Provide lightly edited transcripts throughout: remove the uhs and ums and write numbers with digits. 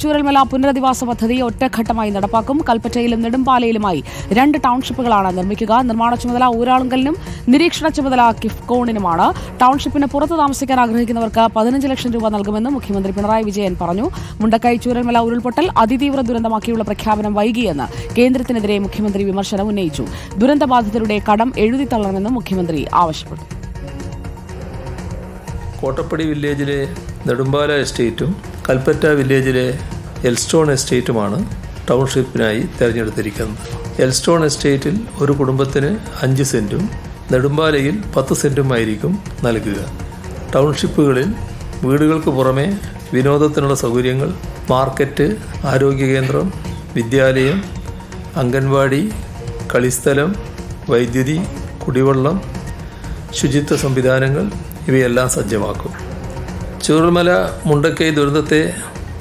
ചൂരൽമല പുനരധിവാസ പദ്ധതി ഒറ്റഘട്ടമായി നടപ്പാക്കും. കൽപ്പറ്റയിലും നെടുമ്പാലയിലുമായി 2 ടൗൺഷിപ്പുകളാണ് നിർമ്മിക്കുക. നിർമ്മാണ ചുമതല ഊരാളുങ്കലിനും നിരീക്ഷണ ചുമതല കിഫ്കോണിനുമാണ്. ടൗൺഷിപ്പിന് പുറത്ത് താമസിക്കാൻ ആഗ്രഹിക്കുന്നവർക്ക് 15 ലക്ഷം രൂപ നൽകുമെന്ന് മുഖ്യമന്ത്രി പിണറായി വിജയൻ പറഞ്ഞു. മുണ്ടക്കൈ ചൂരൽമല ഉരുൾപൊട്ടൽ അതിതീവ്ര ദുരന്തമാക്കിയുള്ള പ്രഖ്യാപനം വൈകിയെന്ന് കേന്ദ്രത്തിനെതിരെ മുഖ്യമന്ത്രി വിമർശനം ഉന്നയിച്ചു. ദുരന്തബാധിതരുടെ കടം എഴുതിത്തള്ളണമെന്നും മുഖ്യമന്ത്രി ആവശ്യപ്പെട്ടു. കോട്ടപ്പടി വില്ലേജിലെ നെടുമ്പാല എസ്റ്റേറ്റും കൽപ്പറ്റ വില്ലേജിലെ എൽസ്റ്റോൺ എസ്റ്റേറ്റുമാണ് ടൗൺഷിപ്പിനായി തിരഞ്ഞെടുത്തിരിക്കുന്നത്. എൽസ്റ്റോൺ എസ്റ്റേറ്റിൽ ഒരു കുടുംബത്തിന് 5 സെൻറ്റും നെടുമ്പാലയിൽ 10 സെൻറ്റുമായിരിക്കും നൽകുക. ടൗൺഷിപ്പുകളിൽ വീടുകൾക്ക് പുറമെ വിനോദത്തിനുള്ള സൗകര്യങ്ങൾ, മാർക്കറ്റ്, ആരോഗ്യകേന്ദ്രം, വിദ്യാലയം, അംഗൻവാടി, കളിസ്ഥലം, വൈദ്യുതി, കുടിവെള്ളം, ശുചിത്വ സംവിധാനങ്ങൾ ഇവയെല്ലാം സജ്ജമാക്കും. ചൂരൽമല മുണ്ടക്കൈ ദുരന്തത്തെ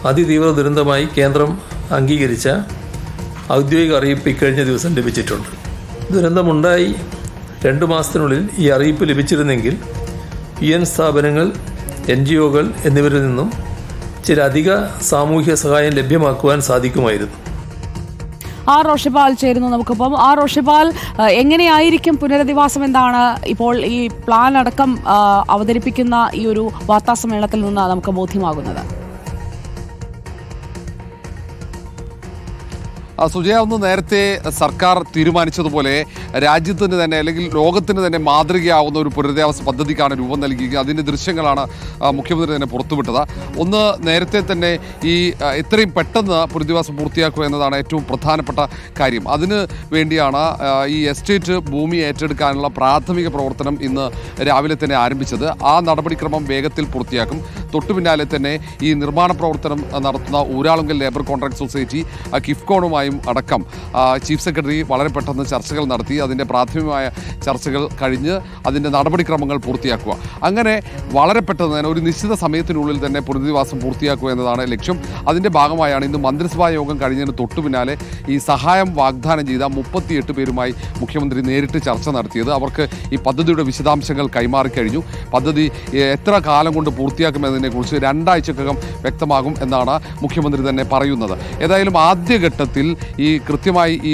അതിതീവ്ര ദുരന്തമായി കേന്ദ്രം അംഗീകരിച്ച ഔദ്യോഗിക അറിയിപ്പ് ഇക്കഴിഞ്ഞ ദിവസം ലഭിച്ചിട്ടുണ്ട്. ദുരന്തമുണ്ടായി 2 മാസത്തിനുള്ളിൽ ഈ അറിയിപ്പ് ലഭിച്ചിരുന്നെങ്കിൽ UN സ്ഥാപനങ്ങൾ, NGOകൾ എന്നിവരിൽ നിന്നും ചില അധിക സാമൂഹ്യ സഹായം ലഭ്യമാക്കുവാൻ സാധിക്കുമായിരുന്നു. റോഷിപാൽ ചേരുന്നു നമുക്കിപ്പം. റോഷിപാൽ, എങ്ങനെയായിരിക്കും പുനരധിവാസം? എന്താണ് ഇപ്പോൾ ഈ പ്ലാൻ അടക്കം അവതരിപ്പിക്കുന്ന ഈ ഒരു വാർത്താസമ്മേളനത്തിൽ നിന്ന് നമുക്ക് ബോധ്യമാകുന്നത്? സുജയ, ഒന്ന് നേരത്തെ സർക്കാർ തീരുമാനിച്ചതുപോലെ രാജ്യത്തിന് തന്നെ അല്ലെങ്കിൽ ലോകത്തിന് തന്നെ മാതൃകയാവുന്ന ഒരു പുനരധിവാസ പദ്ധതിക്കാണ് രൂപം നൽകിയിരിക്കുന്നത്. അതിൻ്റെ ദൃശ്യങ്ങളാണ് മുഖ്യമന്ത്രി തന്നെ പുറത്തുവിട്ടത്. ഒന്ന്, നേരത്തെ തന്നെ ഈ എത്രയും പെട്ടെന്ന് പുനരധിവാസം പൂർത്തിയാക്കുക എന്നതാണ് ഏറ്റവും പ്രധാനപ്പെട്ട കാര്യം. അതിന് വേണ്ടിയാണ് ഈ എസ്റ്റേറ്റ് ഭൂമി ഏറ്റെടുക്കാനുള്ള പ്രാഥമിക പ്രവർത്തനം ഇന്ന് രാവിലെ തന്നെ ആരംഭിച്ചത്. ആ നടപടിക്രമം വേഗത്തിൽ പൂർത്തിയാക്കും. തൊട്ടു പിന്നാലെ തന്നെ ഈ നിർമ്മാണ പ്രവർത്തനം നടത്തുന്ന ഊരാളുങ്കൽ ലേബർ കോൺട്രാക്ട് സൊസൈറ്റി കിഫ്കോണുമായും അടക്കം ചീഫ് സെക്രട്ടറി വളരെ പെട്ടെന്ന് ചർച്ചകൾ നടത്തി. അതിൻ്റെ പ്രാഥമികമായ ചർച്ചകൾ കഴിഞ്ഞ് അതിൻ്റെ നടപടിക്രമങ്ങൾ പൂർത്തിയാക്കുക. അങ്ങനെ വളരെ പെട്ടെന്ന് തന്നെ ഒരു നിശ്ചിത സമയത്തിനുള്ളിൽ തന്നെ പുനരധിവാസം പൂർത്തിയാക്കുക എന്നതാണ് ലക്ഷ്യം. അതിൻ്റെ ഭാഗമായാണ് ഇന്ന് മന്ത്രിസഭാ യോഗം കഴിഞ്ഞതിന് തൊട്ടു പിന്നാലെ ഈ സഹായം വാഗ്ദാനം ചെയ്ത 38 പേരുമായി മുഖ്യമന്ത്രി നേരിട്ട് ചർച്ച നടത്തിയത്. അവർക്ക് ഈ പദ്ധതിയുടെ വിശദാംശങ്ങൾ കൈമാറിക്കഴിഞ്ഞു. പദ്ധതി എത്ര കാലം കൊണ്ട് പൂർത്തിയാക്കുമെന്നതിനെക്കുറിച്ച് 2 ആഴ്ചക്കകം വ്യക്തമാകും എന്നാണ് മുഖ്യമന്ത്രി തന്നെ പറയുന്നത്. ഏതായാലും ആദ്യഘട്ടത്തിൽ ഈ കൃത്യമായി ഈ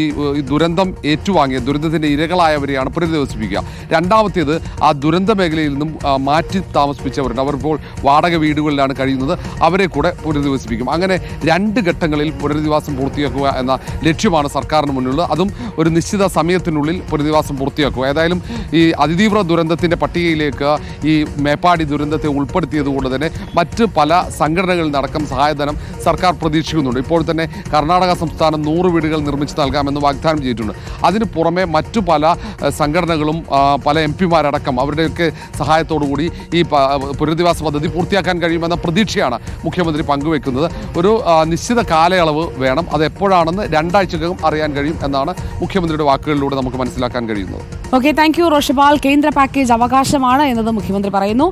ദുരന്തം ഏറ്റുവാങ്ങിയ ദുരന്തത്തിൻ്റെ ഇരകളായവരെയാണ് പുനരധിവസിപ്പിക്കുക. രണ്ടാമത്തേത് ആ ദുരന്ത മേഖലയിൽ നിന്നും മാറ്റി താമസിപ്പിച്ചവരുണ്ട്. അവർ ഇപ്പോൾ വാടക വീടുകളിലാണ് കഴിയുന്നത്. അവരെ കൂടെ പുനരധിവസിപ്പിക്കും. അങ്ങനെ 2 ഘട്ടങ്ങളിൽ പുനരധിവാസം പൂർത്തിയാക്കുക എന്ന ലക്ഷ്യമാണ് സർക്കാരിന് മുന്നിലുള്ളത്. അതും ഒരു നിശ്ചിത സമയത്തിനുള്ളിൽ പുനരധിവാസം പൂർത്തിയാക്കുക. ഏതായാലും ഈ അതിതീവ്ര ദുരന്തത്തിൻ്റെ പട്ടികയിലേക്ക് ഈ മേപ്പാടി ദുരന്തത്തെ ഉൾപ്പെടുത്തിയത് കൊണ്ട് തന്നെ മറ്റ് പല സംഘടനകളിൽ നടക്കം സഹായധനം സർക്കാർ പ്രതീക്ഷിക്കുന്നുണ്ട്. ഇപ്പോൾ തന്നെ കർണാടക സംസ്ഥാനം 100 വീടുകൾ നിർമ്മിച്ച് നൽകാമെന്ന് വാഗ്ദാനം ചെയ്തിട്ടുണ്ട്. അതിന് പുറമെ മറ്റു പല സംഘടനകളും പല MP-മാരടക്കം അവരുടെയൊക്കെ സഹായത്തോടുകൂടി ഈ പുനരധിവാസ പദ്ധതി പൂർത്തിയാക്കാൻ കഴിയുമെന്ന പ്രതീക്ഷയാണ് മുഖ്യമന്ത്രി പങ്കുവെക്കുന്നത്. ഒരു നിശ്ചിത കാലയളവ് വേണം. അത് എപ്പോഴാണെന്ന് 2 ആഴ്ചക്കകം അറിയാൻ കഴിയും എന്നാണ് മുഖ്യമന്ത്രിയുടെ വാക്കുകളിലൂടെ നമുക്ക് മനസ്സിലാക്കാൻ കഴിയുന്നത്. Okay, thank you Roshipal. കേന്ദ്ര പാക്കേജ് അവകാശമാണ് എന്നത് മുഖ്യമന്ത്രി പറയുന്നു.